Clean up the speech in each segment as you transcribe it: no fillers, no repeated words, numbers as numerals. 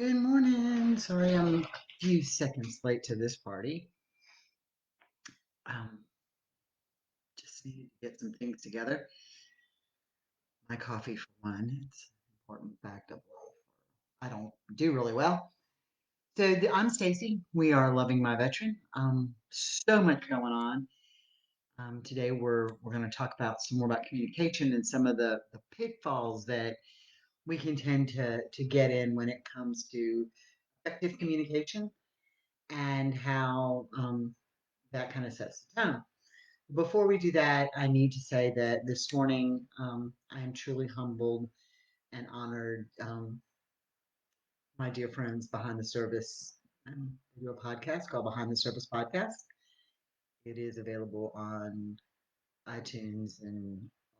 Good morning. Sorry, I'm a few seconds late to this party. Um, just needed to get some things together. My coffee, for one, it's an important fact of life. I don't do really well. I'm Stacy. We are Loving My Veteran. So much going on. Today we're going to talk about some more about communication and some of the pitfalls that we can tend to get in when it comes to effective communication and how that kind of sets the tone. Before we do that, I need to say that this morning I am truly humbled and honored. My dear friends behind the service, do a podcast called Behind the Service Podcast. It is available on iTunes and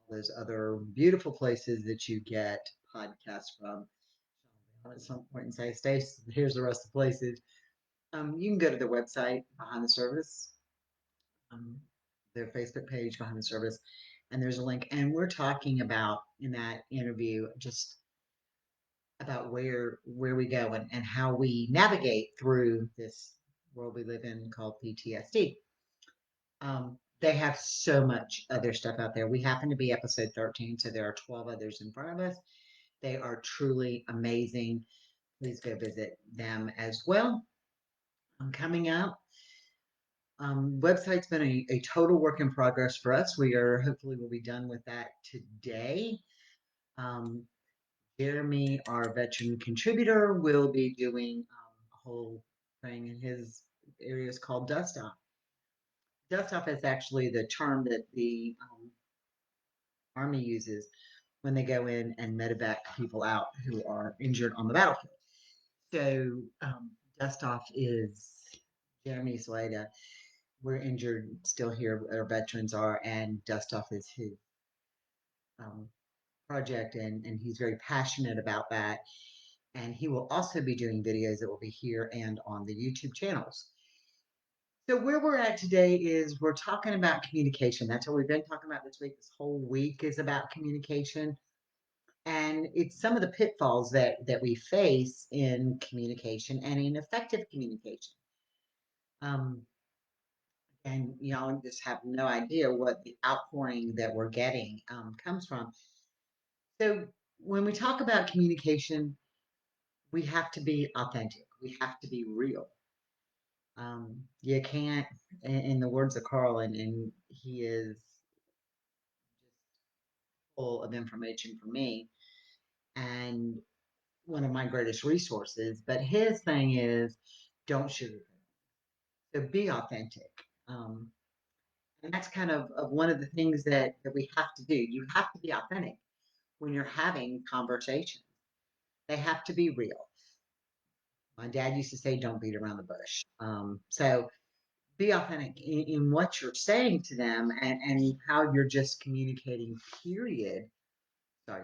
all those other beautiful places that you get podcasts from. At some point and say, Stace, here's the rest of the places. You can go to their website, Behind the Service, um, their Facebook page, Behind the Service, and there's a link. And we're talking about in that interview just about where we go and how we navigate through this world we live in called PTSD. They have so much other stuff out there. We happen to be episode 13, so there are 12 others in front of us. They are truly amazing. Please go visit them as well. Coming up, website's been a total work in progress for us. We are hopefully will be done with that today. Um, Jeremy, our veteran contributor, will be doing a whole thing in his area is called dust off. Dust off is actually the term that the Army uses when they go in and medevac people out who are injured on the battlefield. So dust off is Jeremy's way to we're injured still here, our veterans are, and dust off is his um, project, and he's very passionate about that. And he will also be doing videos that will be here and on the YouTube channels. So where we're at today is we're talking about communication. That's what we've been talking about this week. This whole week is about communication. And it's some of the pitfalls that we face in communication and in effective communication. Um, and y'all just have no idea what the outpouring that we're getting comes from. So when we talk about communication, we have to be authentic. We have to be real. You can't, in the words of Carl, and he is full of information for me and one of my greatest resources. But his thing is don't sugarcoat. So be authentic. Um, and that's kind of one of the things that we have to do. You have to be authentic when you're having conversations. They have to be real. My dad used to say, don't beat around the bush. So be authentic in what you're saying to them and how you're just communicating, period. Sorry,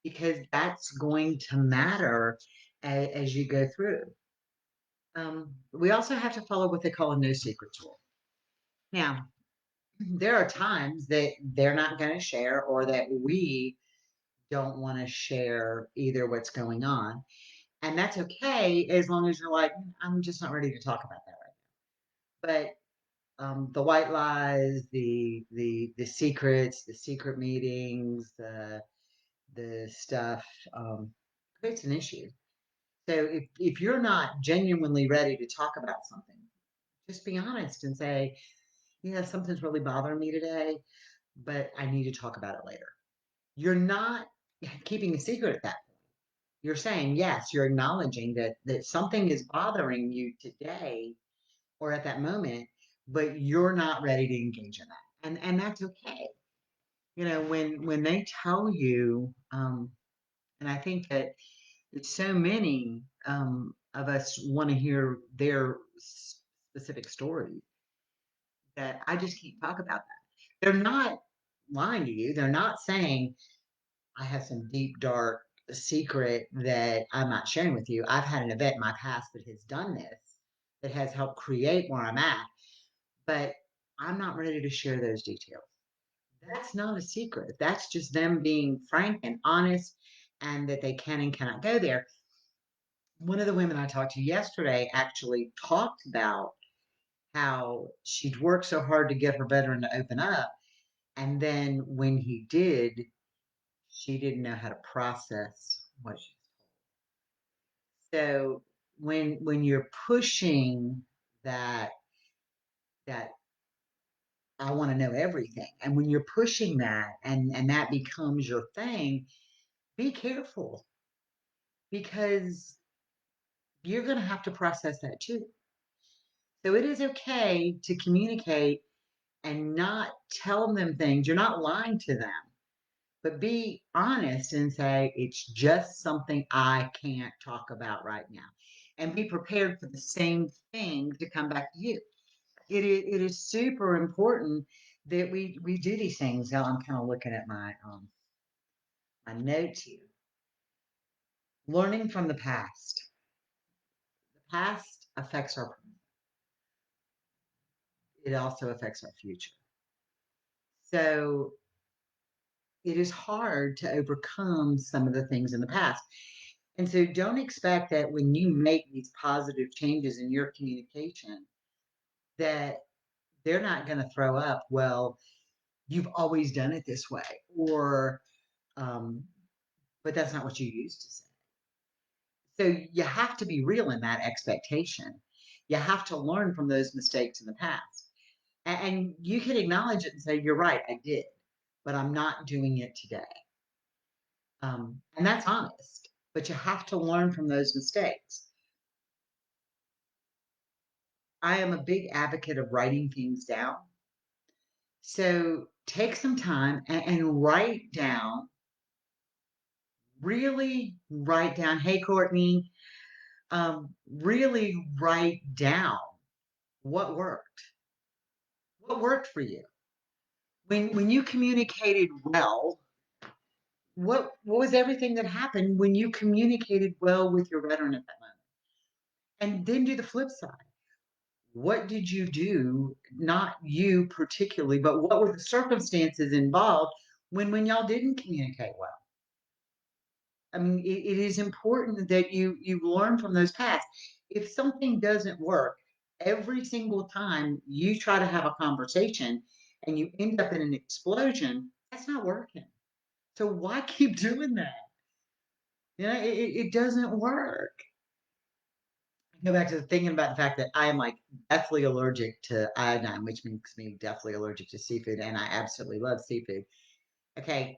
because that's going to matter as you go through. We also have to follow what they call a no secrets rule. Now, there are times that they're not going to share or that we don't want to share either what's going on. And that's okay as long as you're like, I'm just not ready to talk about that right now. But the white lies, the secrets, the secret meetings, the stuff creates an issue. So if you're not genuinely ready to talk about something, just be honest and say, yeah, something's really bothering me today, but I need to talk about it later. You're not keeping a secret at that point. You're saying, yes, you're acknowledging that something is bothering you today or at that moment, but you're not ready to engage in that. And that's okay. You know, when they tell you, and I think that so many of us want to hear their specific stories that I just can't talk about that. They're not lying to you. They're not saying, I have some deep, dark secret that I'm not sharing with you. I've had an event in my past that has done this, that has helped create where I'm at, but I'm not ready to share those details. That's not a secret. That's just them being frank and honest and that they can and cannot go there. One of the women I talked to yesterday actually talked about how she'd worked so hard to get her veteran to open up. And then when he did, she didn't know how to process what she so when you're pushing that that I want to know everything, and when you're pushing that and that becomes your thing, be careful because you're going to have to process that too. So it is okay to communicate and not tell them things. You're not lying to them, but be honest and say, it's just something I can't talk about right now. And be prepared for the same thing to come back to you. It is super important that we do these things. Now I'm kind of looking at my notes here. Learning from the past. The past affects our present. It also affects our future. So it is hard to overcome some of the things in the past. And so don't expect that when you make these positive changes in your communication, that they're not going to throw up, well, you've always done it this way, or, um, but that's not what you used to say. So you have to be real in that expectation. You have to learn from those mistakes in the past. And you can acknowledge it and say, you're right, I did, but I'm not doing it today. And that's honest, but you have to learn from those mistakes. I am a big advocate of writing things down. So take some time and write down, really write down, hey, Courtney, really write down what worked. What worked for you? When you communicated well, what was everything that happened when you communicated well with your veteran at that moment? And then do the flip side. What did you do? Not you particularly, but what were the circumstances involved when y'all didn't communicate well? I mean, it is important that you learn from those paths. If something doesn't work, every single time you try to have a conversation and you end up in an explosion, that's not working. So why keep doing that? It doesn't work. Go back to thinking about the fact that I am like deathly allergic to iodine, which makes me deathly allergic to seafood, and I absolutely love seafood. Okay,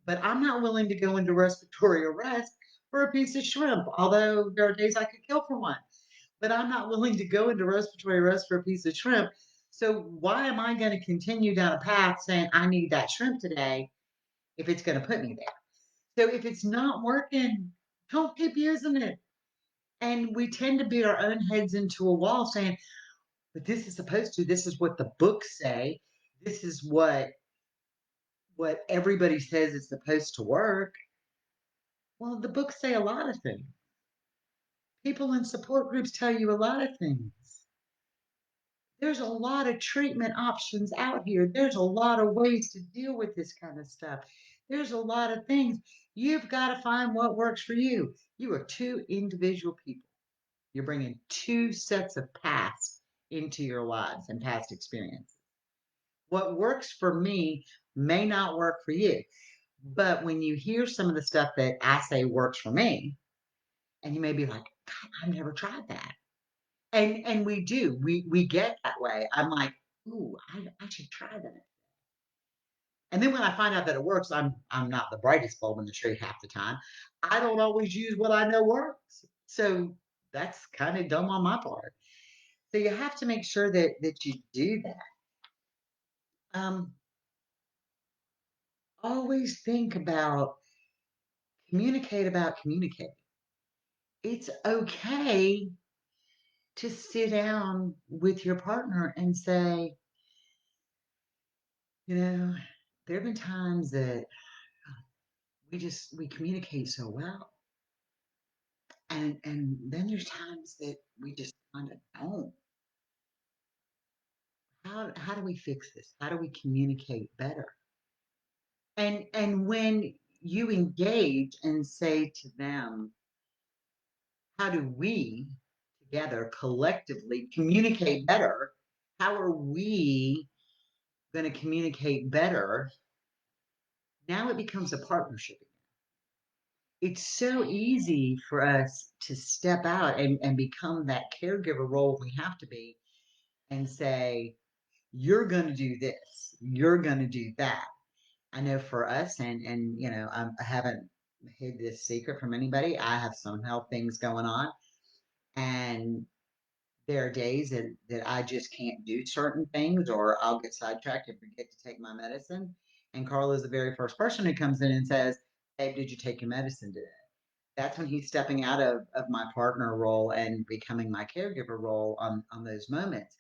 but I'm not willing to go into respiratory arrest for a piece of shrimp, although there are days I could kill for one. But I'm not willing to go into respiratory arrest for a piece of shrimp. So why am I going to continue down a path saying I need that shrimp today if it's going to put me there? So if it's not working, don't keep using it. And we tend to beat our own heads into a wall saying, but this is supposed to, this is what the books say, this is what everybody says is supposed to work. Well, the books say a lot of things. People in support groups tell you a lot of things. There's a lot of treatment options out here. There's a lot of ways to deal with this kind of stuff. There's a lot of things. You've got to find what works for you. You are two individual people. You're bringing two sets of past into your lives and past experiences. What works for me may not work for you. But when you hear some of the stuff that I say works for me, and you may be like, God, I've never tried that. And we do. We get that way. I'm like, ooh, I should try that. And then when I find out that it works, I'm not the brightest bulb in the tree half the time. I don't always use what I know works. So that's kind of dumb on my part. So you have to make sure that you do that. Um, always think about communicating. It's okay to sit down with your partner and say, you know, there have been times that we communicate so well. And then there's times that we just kind of don't. How do we fix this? How do we communicate better? And when you engage and say to them, how do we together collectively communicate better? How are we going to communicate better? Now it becomes a partnership. It's so easy for us to step out and become that caregiver role we have to be and say, you're going to do this, you're going to do that. I know for us, and you know, I haven't hid this secret from anybody. I have some health things going on, and there are days that I just can't do certain things, or I'll get sidetracked and forget to take my medicine. And Carl is the very first person who comes in and says, "Babe, did you take your medicine today?" That's when he's stepping out of my partner role and becoming my caregiver role on those moments.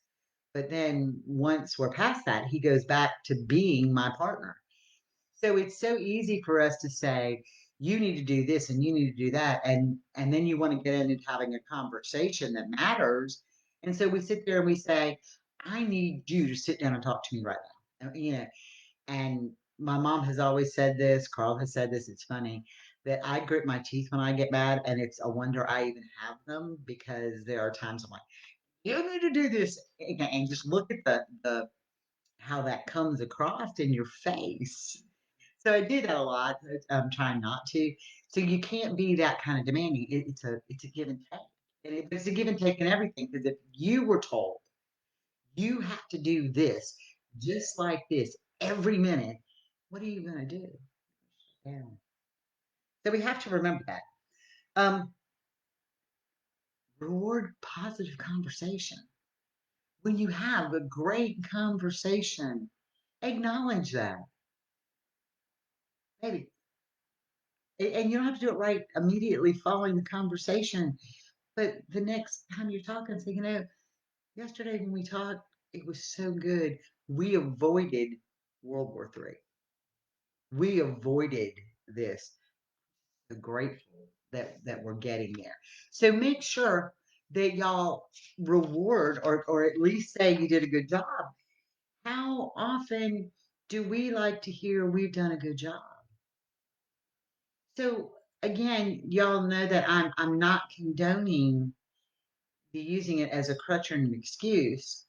But then once we're past that, he goes back to being my partner. So it's so easy for us to say, you need to do this and you need to do that. And then you want to get into having a conversation that matters. And so we sit there and we say, I need you to sit down and talk to me right now. You know, and my mom has always said this, Carl has said this, it's funny that I grit my teeth when I get mad, and it's a wonder I even have them because there are times I'm like, you need to do this, and just look at the how that comes across in your face. So I do that a lot. I'm trying not to. So you can't be that kind of demanding. It's a give and take, it's a give and take in everything. Because if you were told you have to do this just like this every minute, what are you going to do? Yeah. So we have to remember that. Um, Reward positive conversation. When you have a great conversation, acknowledge that. Maybe. And you don't have to do it right immediately following the conversation, but the next time you're talking, say, you know, yesterday when we talked, it was so good. We avoided World War III. We avoided this. So grateful that we're getting there. So make sure that y'all reward or at least say you did a good job. How often do we like to hear we've done a good job? So again, y'all know that I'm not condoning the using it as a crutch or an excuse,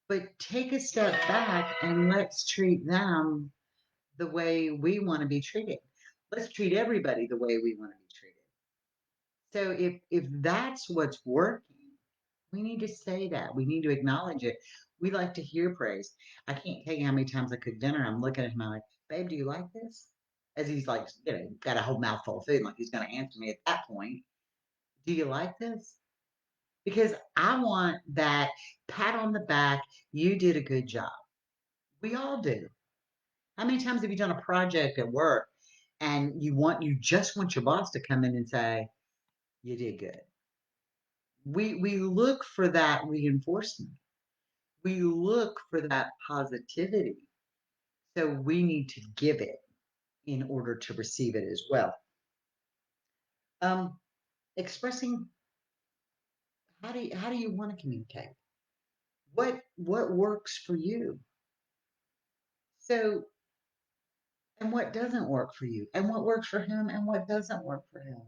but take a step back and let's treat them the way we want to be treated. Let's treat everybody the way we want to be treated. So if that's what's working, we need to say that. We need to acknowledge it. We like to hear praise. I can't tell you how many times I cook dinner. I'm looking at him, I'm like, babe, do you like this? As he's like, you know, got a whole mouthful of food, like he's going to answer me at that point. Do you like this? Because I want that pat on the back. You did a good job. We all do. How many times have you done a project at work and you just want your boss to come in and say, you did good? We look for that reinforcement. We look for that positivity. So we need to give it in order to receive it as well. Um, Expressing how do you want to communicate? What works for you? So and what doesn't work for you, and what works for him, and what doesn't work for him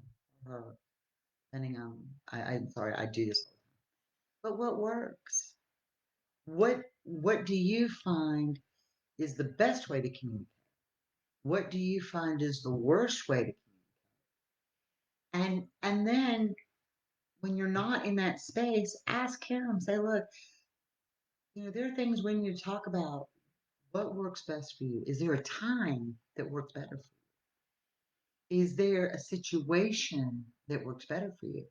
or her, depending on. I'm sorry, I do this all the time. But what works? What do you find is the best way to communicate? What do you find is the worst way to communicate? And then when you're not in that space, ask him. Say, look, you know, there are things we need to talk about. What works best for you? Is there a time that works better for you? Is there a situation that works better for you?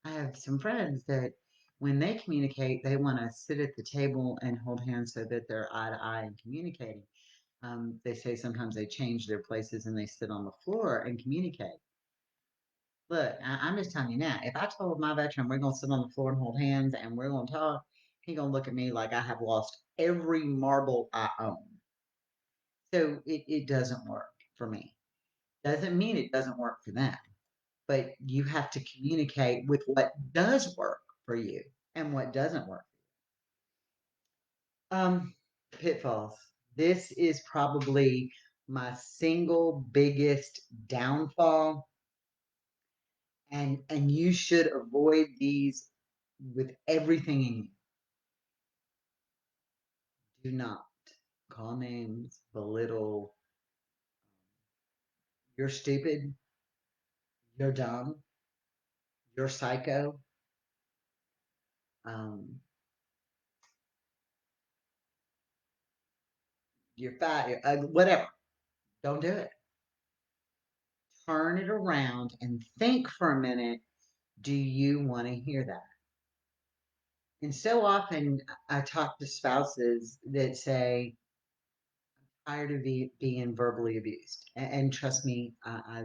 I have some friends that when they communicate, they want to sit at the table and hold hands so that they're eye to eye and communicating. They say sometimes they change their places and they sit on the floor and communicate. Look, I'm just telling you now, if I told my veteran we're going to sit on the floor and hold hands and we're going to talk, he's going to look at me like I have lost every marble I own. So it doesn't work for me. Doesn't mean it doesn't work for them, but you have to communicate with what does work for you and what doesn't work. Um, Pitfalls. This is probably my single biggest downfall, And you should avoid these with everything in you. Do not call names, belittle. You're stupid. You're dumb. You're psycho. Um, you're fat. You're ugly, whatever. Don't do it. Turn it around and think for a minute. Do you want to hear that? And so often I talk to spouses that say, tired of being verbally abused. And trust me, like I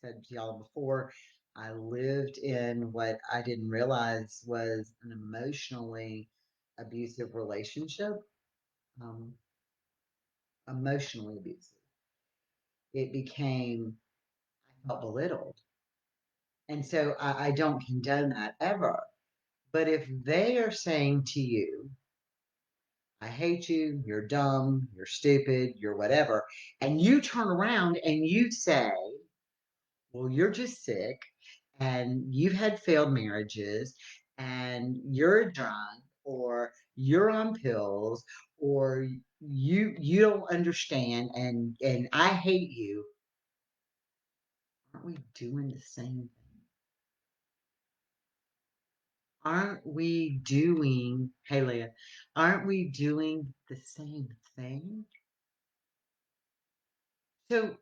said to y'all before, I lived in what I didn't realize was an emotionally abusive relationship. Um, Emotionally abusive. It became, I felt belittled. And so I don't condone that ever. But if they are saying to you, I hate you, you're dumb, you're stupid, you're whatever, and you turn around and you say, well, you're just sick and you've had failed marriages and you're a drunk or you're on pills or you don't understand and I hate you. Aren't we doing the same thing? Aren't we doing, hey Leah, aren't we doing the same thing? So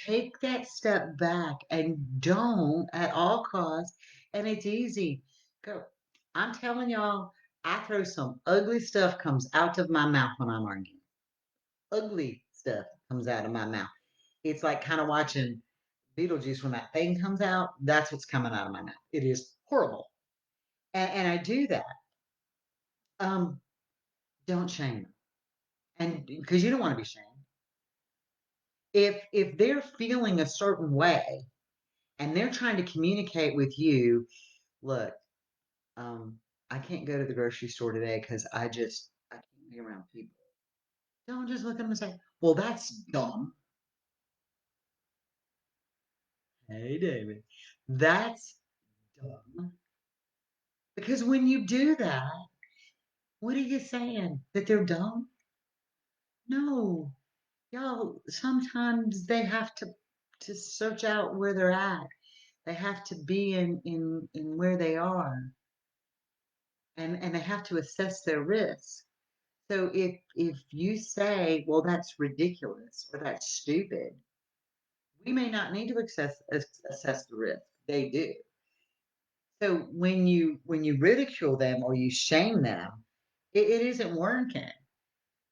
take that step back and don't at all costs. And it's easy. Go. I'm telling y'all, I throw some ugly stuff comes out of my mouth when I'm arguing. Ugly stuff comes out of my mouth. It's like kind of watching Beetlejuice when that thing comes out. That's what's coming out of my mouth. It is horrible. And I do that. Um, don't shame them. And because you don't want to be shamed. If they're feeling a certain way and they're trying to communicate with you, look, um, I can't go to the grocery store today because I can't be around people. Don't just look at them and say, well, that's dumb. Hey, David, that's dumb. Because when you do that, what are you saying? That they're dumb? No, y'all. Sometimes they have to search out where they're at. They have to be in where they are, and they have to assess their risk. So if you say, well, that's ridiculous or that's stupid, we may not need to assess the risk. They do. So when you ridicule them or you shame them, it isn't working.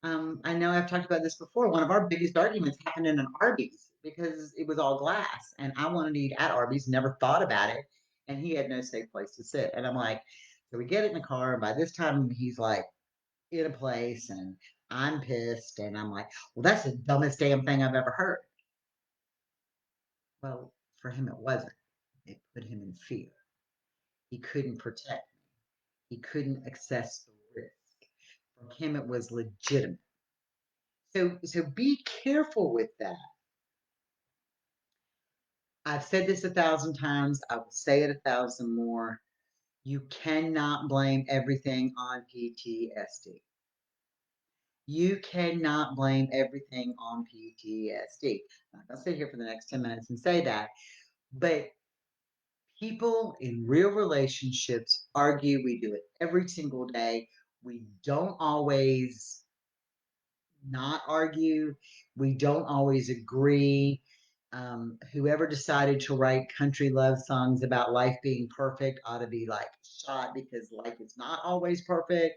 I know I've talked about this before. One of our biggest arguments happened in an Arby's because it was all glass, and I wanted to eat at Arby's, never thought about it, and he had no safe place to sit. And I'm like, so we get in the car, and by this time he's like in a place, and I'm pissed, and I'm like, well, that's the dumbest damn thing I've ever heard. Well, for him, it wasn't. It put him in fear. He couldn't protect me. He couldn't assess the risk. For him, it was legitimate. So be careful with that. I've said this 1,000 times. I will say it 1,000 more. You cannot blame everything on PTSD. You cannot blame everything on PTSD. I'm not going to sit here for the next 10 minutes and say that, but people in real relationships argue. We do it every single day. We don't always not argue. We don't always agree. Whoever decided to write country love songs about life being perfect ought to be like shot because life is not always perfect.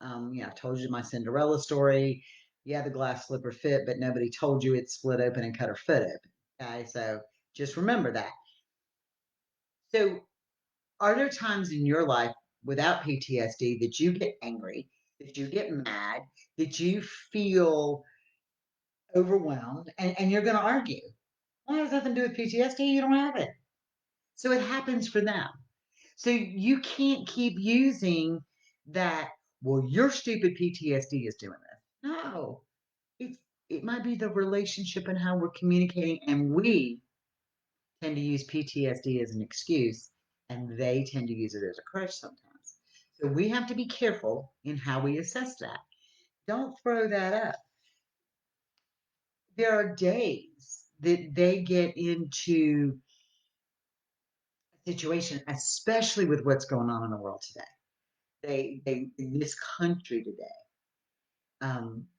I told you my Cinderella story. Yeah, the glass slipper fit, but nobody told you it split open and cut her foot open. Okay, so just remember that. So are there times in your life without PTSD that you get angry, that you get mad, that you feel overwhelmed, and you're going to argue? Well, it has nothing to do with PTSD. You don't have it. So it happens for them. So you can't keep using that, well, your stupid PTSD is doing this. No, it's, it might be the relationship and how we're communicating, and we tend to use PTSD as an excuse, and they tend to use it as a crutch sometimes. So we have to be careful in how we assess that. Don't throw that up. There are days that they get into a situation, especially with what's going on in the world today. They in this country today.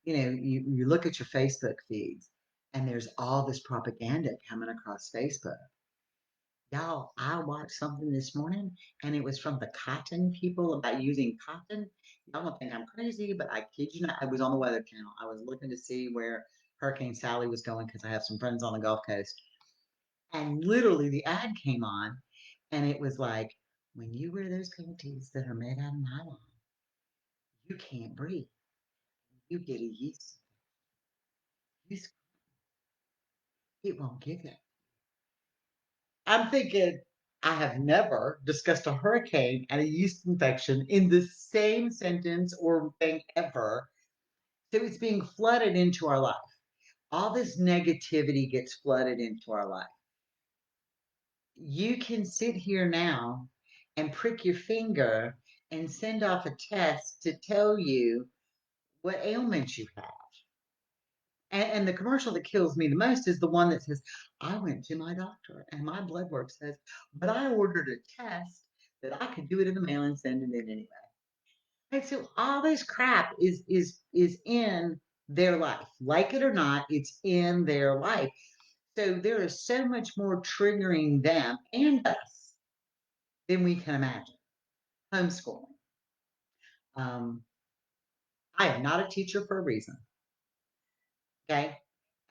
You look at your Facebook feeds, and there's all this propaganda coming across Facebook. Y'all, I watched something this morning and it was from the cotton people about using cotton. Y'all don't think I'm crazy, but I kid you not, I was on the Weather Channel. I was looking to see where Hurricane Sally was going because I have some friends on the Gulf Coast. And literally the ad came on and it was like, when you wear those panties that are made out of nylon, you can't breathe. You get a yeast, it won't give that. I'm thinking, I have never discussed a hurricane and a yeast infection in the same sentence or thing ever. So it's being flooded into our life. All this negativity gets flooded into our life. You can sit here now and prick your finger and send off a test to tell you what ailments you have. And the commercial that kills me the most is the one that says, I went to my doctor and my blood work says, but I ordered a test that I could do it in the mail and send it in anyway. And so all this crap is in their life. Like it or not, it's in their life. So there is so much more triggering them and us than we can imagine. Homeschooling. Um, I am not a teacher for a reason. Okay.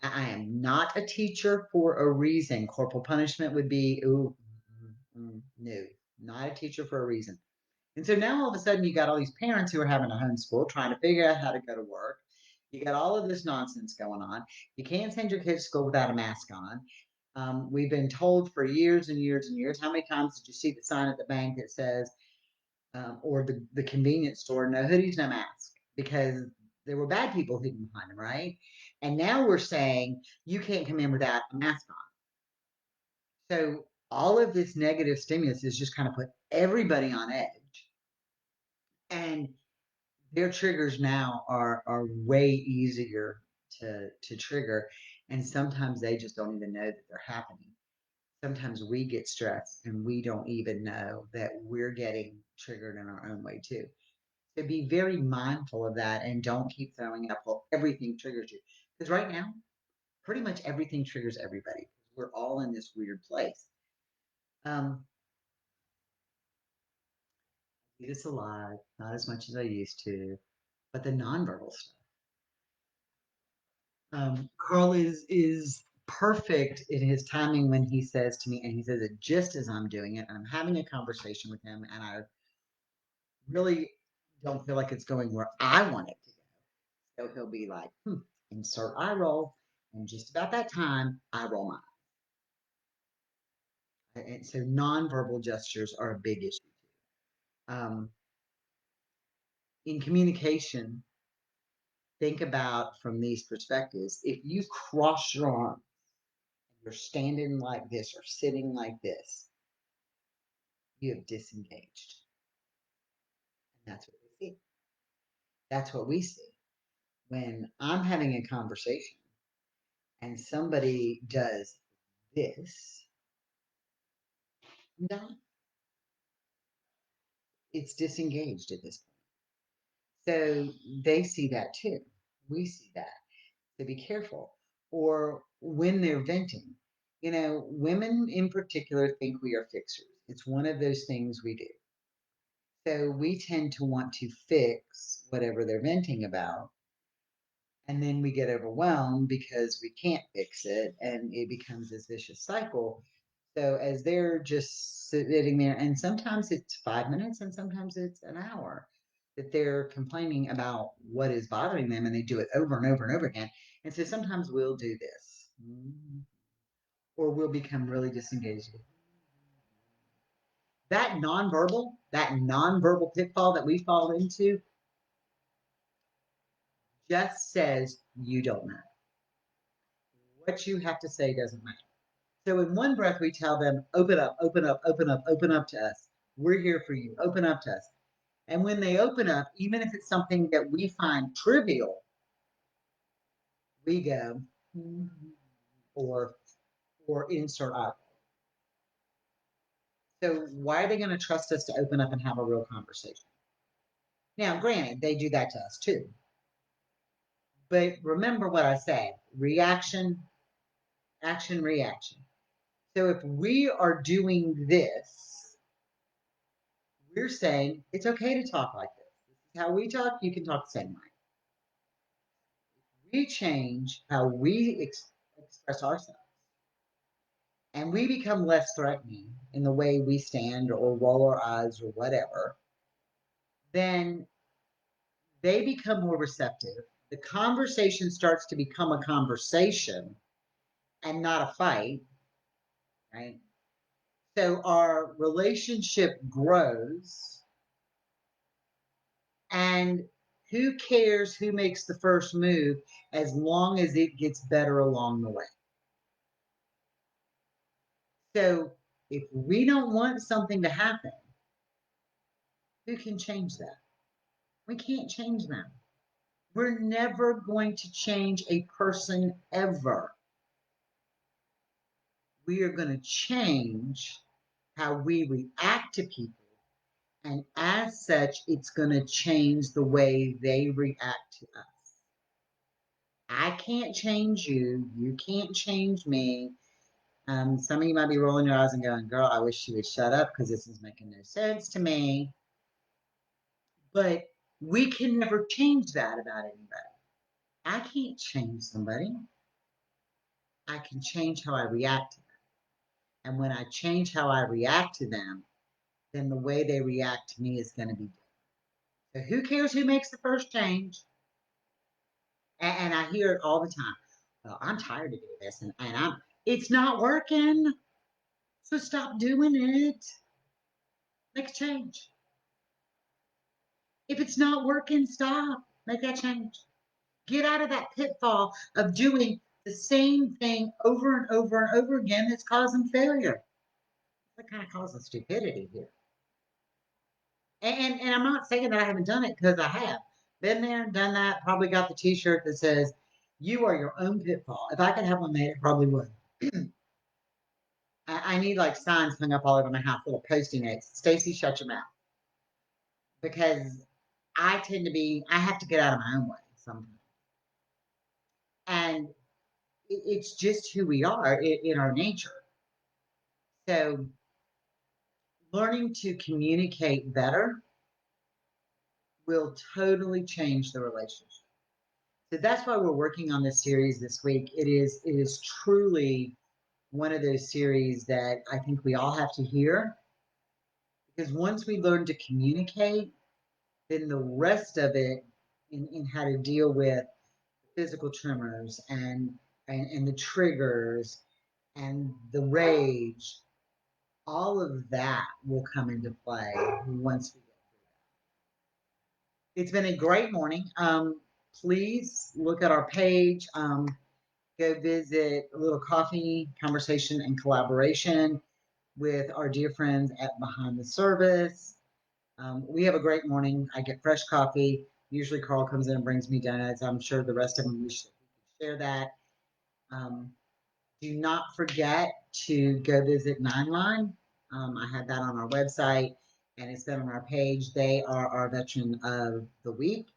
I am not a teacher for a reason. Corporal punishment would be, ooh, no, not a teacher for a reason. And so now all of a sudden you got all these parents who are having to homeschool, trying to figure out how to go to work. You got all of this nonsense going on. You can't send your kids to school without a mask on. We've been told for years and years and years. How many times did you see the sign at the bank that says, or the convenience store, no hoodies, no mask? Because there were bad people hidden behind them, right? And now we're saying you can't come in without a mask on. So all of this negative stimulus has just kind of put everybody on edge. And their triggers now are way easier to trigger. And sometimes they just don't even know that they're happening. Sometimes we get stressed and we don't even know that we're getting triggered in our own way too. So be very mindful of that and don't keep throwing up, well, everything triggers you. Because right now, pretty much everything triggers everybody. We're all in this weird place. Um, I do this a lot, not as much as I used to, but the nonverbal stuff. Carl is perfect in his timing when he says to me, and he says it just as I'm doing it, and I'm having a conversation with him, and I really don't feel like it's going where I want it to go. So he'll be like, insert eye roll, and just about that time, I roll mine. And so nonverbal gestures are a big issue. Um, in communication, think about from these perspectives. If you cross your arm, you're standing like this or sitting like this, you have disengaged. And that's what we see. That's what we see. When I'm having a conversation and somebody does this, I'm done. It's disengaged at this point. So they see that too. We see that. So be careful. Or when they're venting, women in particular think we are fixers. It's one of those things we do. So we tend to want to fix whatever they're venting about. And then we get overwhelmed because we can't fix it and it becomes this vicious cycle. So as they're just sitting there, and sometimes it's 5 minutes and sometimes it's an hour that they're complaining about what is bothering them, and they do it over and over and over again. And so sometimes we'll do this, or we'll become really disengaged. That nonverbal pitfall that we fall into just says you don't know. What you have to say doesn't matter. So in one breath, we tell them, open up, open up, open up, open up to us. We're here for you. Open up to us. And when they open up, even if it's something that we find trivial, we go, or insert eyebrow. So why are they going to trust us to open up and have a real conversation? Now, granted, they do that to us too. But remember what I said, reaction, action, reaction. So if we are doing this, we're saying it's okay to talk like this. This is how we talk. You can talk the same way. We change how we express ourselves, and we become less threatening in the way we stand or roll our eyes or whatever, then they become more receptive. The conversation starts to become a conversation and not a fight, right? So our relationship grows, and who cares who makes the first move as long as it gets better along the way. So if we don't want something to happen, who can change that? We can't change them. We're never going to change a person ever. We are going to change how we react to people. And as such, it's going to change the way they react to us. I can't change you. You can't change me. Some of you might be rolling your eyes and going, girl, I wish you would shut up because this is making no sense to me. But we can never change that about anybody. I can't change somebody. I can change how I react to them. And when I change how I react to them, then the way they react to me is going to be different. So who cares who makes the first change? And I hear it all the time. Well, I'm tired of doing this, and it's not working. So stop doing it. Make a change. If it's not working, stop. Make that change. Get out of that pitfall of doing the same thing over and over and over again that's causing failure. That kind of causes stupidity here. And I'm not saying that I haven't done it, because I have been there, done that, probably got the t-shirt that says, you are your own pitfall. If I could have one made, I probably would. I need like signs hung up all over my house, little posting notes. Stacy, shut your mouth. Because I have to get out of my own way sometimes. And it's just who we are in our nature. So learning to communicate better will totally change the relationship. So that's why we're working on this series this week. It is truly one of those series that I think we all have to hear, because once we learn to communicate, then the rest of it in how to deal with physical tremors and the triggers and the rage, all of that will come into play once we get through that. It's been a great morning. Please look at our page. Go visit a little coffee conversation and collaboration with our dear friends at Behind the Service. We have a great morning. I get fresh coffee. Usually Carl comes in and brings me donuts. I'm sure the rest of them, we should share that. Um, do not forget to go visit Nine Line. I had that on our website, and it's been on our page. They are our veteran of the week,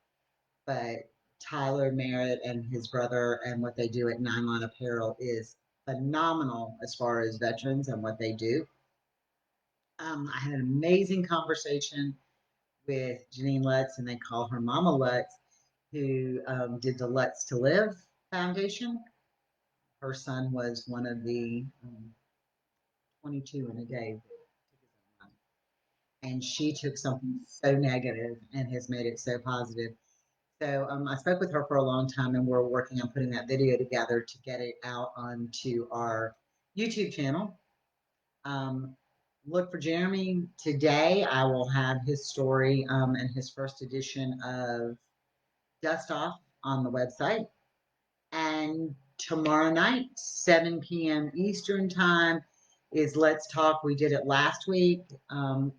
but Tyler Merritt and his brother and what they do at Nine Line Apparel is phenomenal as far as veterans and what they do. I had an amazing conversation with Janine Lutz, and they call her Mama Lutz, who did the Lutz to Live Foundation. Her son was one of the 22 in a day, and she took something so negative and has made it so positive. So I spoke with her for a long time, and we're working on putting that video together to get it out onto our YouTube channel. Look for Jeremy today. I will have his story and his first edition of Dust Off on the website. And tomorrow night, 7 p.m. Eastern time, is Let's Talk. We did it last week.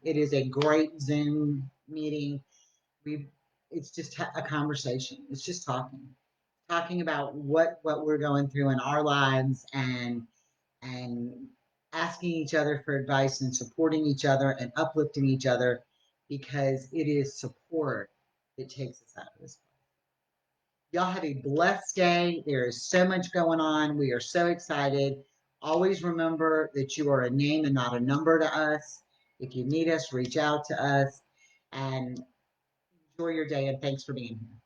It is a great Zoom meeting. We it's just a conversation. It's just talking about what we're going through in our lives, and asking each other for advice and supporting each other and uplifting each other, because it is support that takes us out of this. Y'all have a blessed day. There is so much going on. We are so excited. Always remember that you are a name and not a number to us. If you need us, reach out to us, and enjoy your day. And thanks for being here.